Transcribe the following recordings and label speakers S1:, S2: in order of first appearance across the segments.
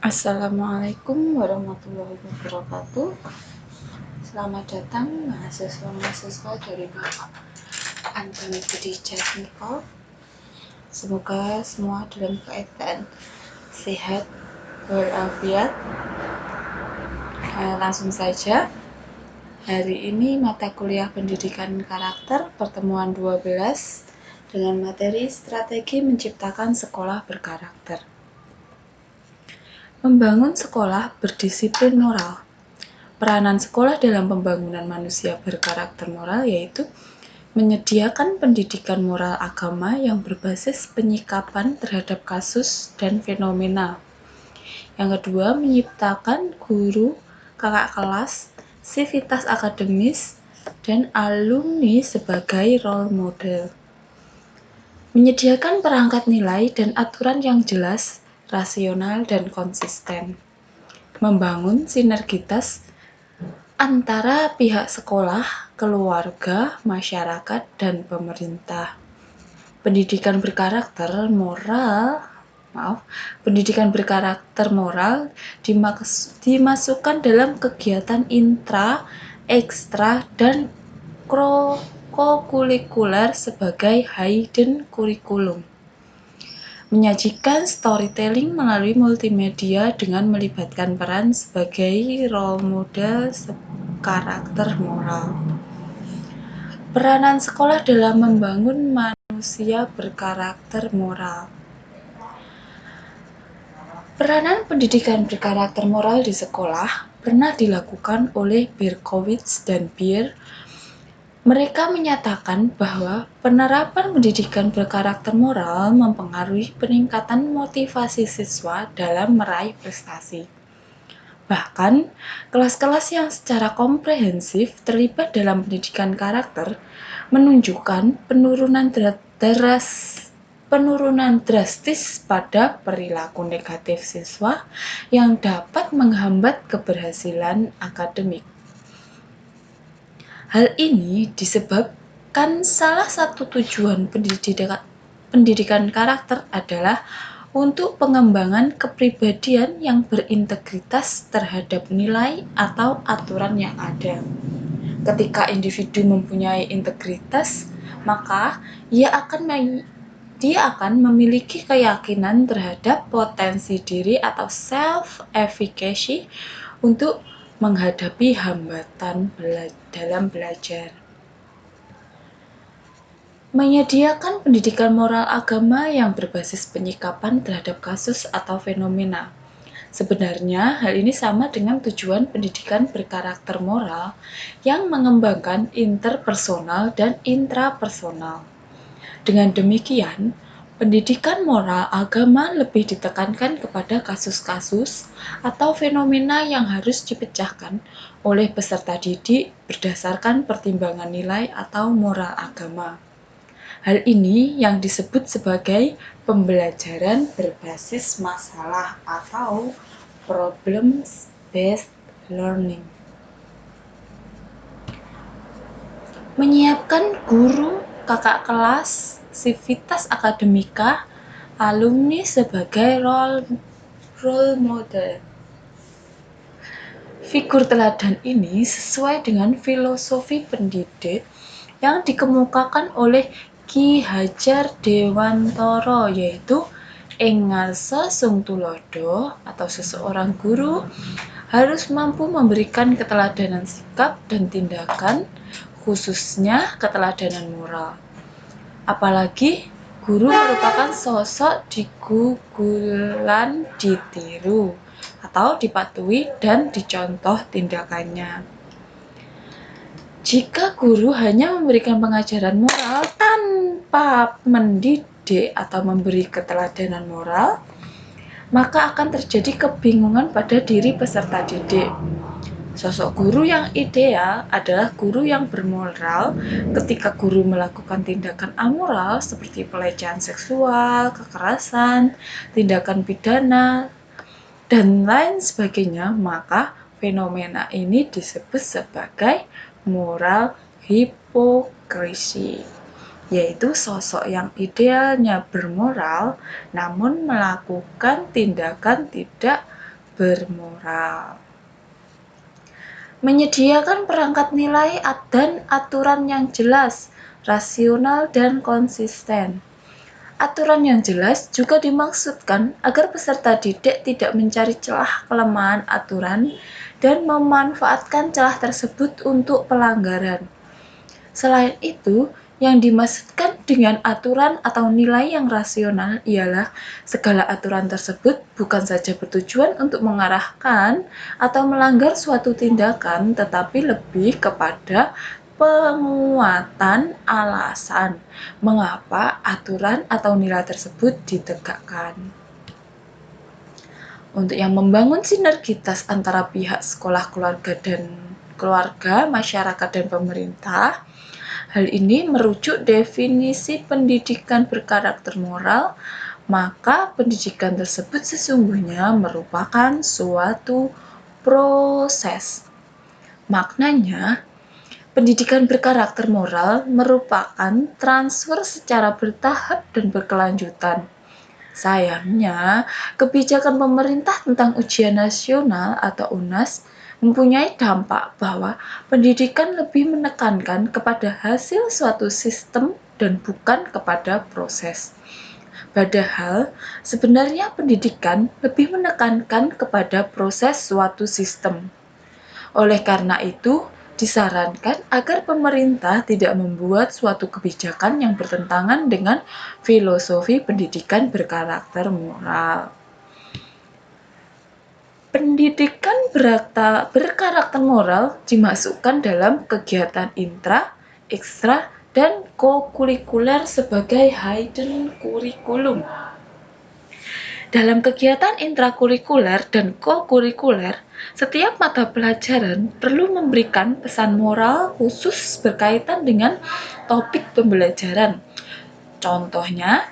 S1: Assalamualaikum warahmatullahi wabarakatuh. Selamat datang mahasiswa-mahasiswa dari Bapak Antoni Budi Jatmiko. Semoga semua dalam keadaan sehat walafiat. Langsung saja. Hari ini mata kuliah pendidikan karakter pertemuan 12 dengan materi strategi menciptakan sekolah berkarakter. Membangun sekolah berdisiplin moral. Peranan sekolah dalam pembangunan manusia berkarakter moral yaitu menyediakan pendidikan moral agama yang berbasis penyikapan terhadap kasus dan fenomena. Yang kedua, menciptakan guru, kakak kelas, sivitas akademis, dan alumni sebagai role model. Menyediakan perangkat nilai dan aturan yang jelas, rasional, dan konsisten. Membangun sinergitas antara pihak sekolah, keluarga, masyarakat, dan pemerintah. Pendidikan berkarakter moral dimasukkan dalam kegiatan intra, ekstra, dan kokurikuler sebagai hidden curriculum. Menyajikan storytelling melalui multimedia dengan melibatkan peran sebagai role model karakter moral. Peranan sekolah dalam membangun manusia berkarakter moral. Peranan pendidikan berkarakter moral di sekolah pernah dilakukan oleh Berkowitz dan Beer. Mereka menyatakan bahwa penerapan pendidikan berkarakter moral mempengaruhi peningkatan motivasi siswa dalam meraih prestasi. Bahkan, kelas-kelas yang secara komprehensif terlibat dalam pendidikan karakter menunjukkan penurunan drastis pada perilaku negatif siswa yang dapat menghambat keberhasilan akademik. Hal ini disebabkan salah satu tujuan pendidikan karakter adalah untuk pengembangan kepribadian yang berintegritas terhadap nilai atau aturan yang ada. Ketika individu mempunyai integritas, maka dia akan memiliki keyakinan terhadap potensi diri atau self-efficacy untuk menghadapi hambatan dalam belajar. Menyediakan pendidikan moral agama yang berbasis penyikapan terhadap kasus atau fenomena. Sebenarnya, hal ini sama dengan tujuan pendidikan berkarakter moral yang mengembangkan interpersonal dan intrapersonal. Dengan demikian, pendidikan moral agama lebih ditekankan kepada kasus-kasus atau fenomena yang harus dipecahkan oleh peserta didik berdasarkan pertimbangan nilai atau moral agama. Hal ini yang disebut sebagai pembelajaran berbasis masalah atau problem-based learning. Menyiapkan guru, kakak kelas, sivitas akademika, alumni sebagai role model. Figur teladan ini sesuai dengan filosofi pendidik yang dikemukakan oleh Ki Hajar Dewantara, yaitu ing ngarsa sung tulodo atau seseorang guru harus mampu memberikan keteladanan sikap dan tindakan, khususnya keteladanan moral. Apalagi guru merupakan sosok digugulan ditiru atau dipatuhi dan dicontoh tindakannya. Jika guru hanya memberikan pengajaran moral tanpa mendidik atau memberi keteladanan moral, maka akan terjadi kebingungan pada diri peserta didik. Sosok guru yang ideal adalah guru yang bermoral. Ketika guru melakukan tindakan amoral seperti pelecehan seksual, kekerasan, tindakan pidana, dan lain sebagainya, maka fenomena ini disebut sebagai moral hipokrisi, yaitu sosok yang idealnya bermoral namun melakukan tindakan tidak bermoral. Menyediakan perangkat nilai dan aturan yang jelas, rasional, dan konsisten. Aturan yang jelas juga dimaksudkan agar peserta didik tidak mencari celah kelemahan aturan dan memanfaatkan celah tersebut untuk pelanggaran. Selain itu, yang dimaksudkan dengan aturan atau nilai yang rasional ialah segala aturan tersebut bukan saja bertujuan untuk mengarahkan atau melanggar suatu tindakan, tetapi lebih kepada penguatan alasan mengapa aturan atau nilai tersebut ditegakkan. Untuk yang membangun sinergitas antara pihak sekolah, keluarga, masyarakat, dan pemerintah, hal ini merujuk definisi pendidikan berkarakter moral, maka pendidikan tersebut sesungguhnya merupakan suatu proses. Maknanya, pendidikan berkarakter moral merupakan transfer secara bertahap dan berkelanjutan. Sayangnya, kebijakan pemerintah tentang ujian nasional atau UNAS mempunyai dampak bahwa pendidikan lebih menekankan kepada hasil suatu sistem dan bukan kepada proses. Padahal, sebenarnya pendidikan lebih menekankan kepada proses suatu sistem. Oleh karena itu, disarankan agar pemerintah tidak membuat suatu kebijakan yang bertentangan dengan filosofi pendidikan berkarakter moral. Pendidikan berkarakter moral dimasukkan dalam kegiatan intra, ekstra, dan kokurikuler sebagai hidden curriculum. Dalam kegiatan intrakurikuler dan kokurikuler, setiap mata pelajaran perlu memberikan pesan moral khusus berkaitan dengan topik pembelajaran. Contohnya,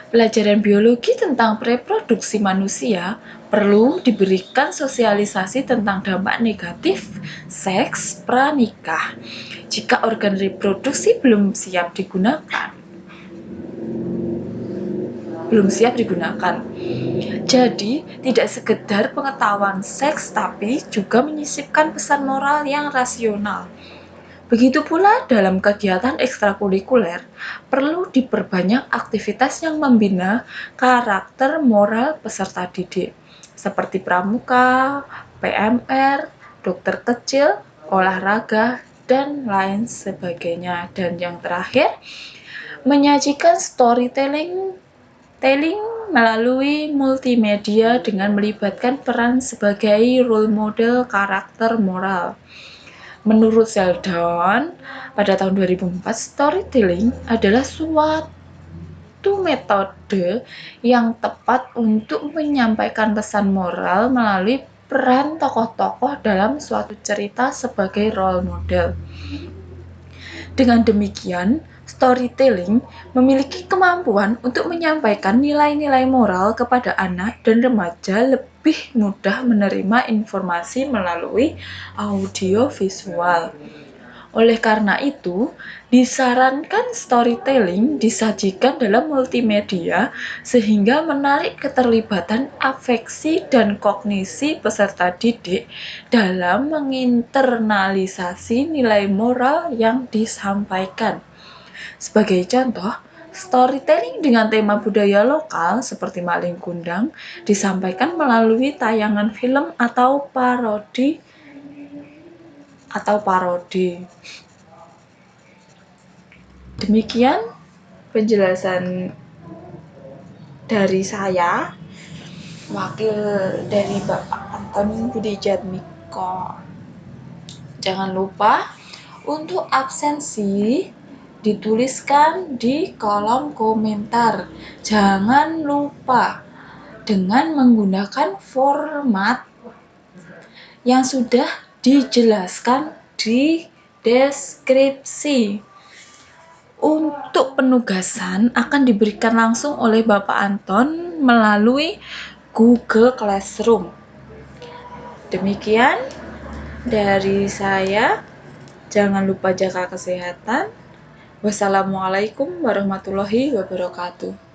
S1: pelajaran biologi tentang reproduksi manusia perlu diberikan sosialisasi tentang dampak negatif seks pranikah jika organ reproduksi belum siap digunakan. Jadi, tidak sekedar pengetahuan seks, tapi juga menyisipkan pesan moral yang rasional. Begitu pula dalam kegiatan ekstrakurikuler, perlu diperbanyak aktivitas yang membina karakter moral peserta didik, seperti pramuka, PMR, dokter kecil, olahraga, dan lain sebagainya. Dan yang terakhir, menyajikan storytelling melalui multimedia dengan melibatkan peran sebagai role model karakter moral. Menurut Sheldon, pada tahun 2004, storytelling adalah suatu metode yang tepat untuk menyampaikan pesan moral melalui peran tokoh-tokoh dalam suatu cerita sebagai role model. Dengan demikian, storytelling memiliki kemampuan untuk menyampaikan nilai-nilai moral kepada anak dan remaja lebih mudah menerima informasi melalui audio visual. Oleh karena itu, disarankan storytelling disajikan dalam multimedia sehingga menarik keterlibatan afeksi dan kognisi peserta didik dalam menginternalisasi nilai moral yang disampaikan. Sebagai contoh, storytelling dengan tema budaya lokal seperti Malin Kundang disampaikan melalui tayangan film atau parodi. Demikian penjelasan dari saya, wakil dari Bapak Anton Budi Jatmiko. Jangan lupa untuk absensi dituliskan di kolom komentar. Jangan lupa dengan menggunakan format yang sudah dijelaskan di deskripsi. Untuk penugasan akan diberikan langsung oleh Bapak Anton melalui Google Classroom. Demikian dari saya. Jangan lupa jaga kesehatan. Wassalamualaikum warahmatullahi wabarakatuh.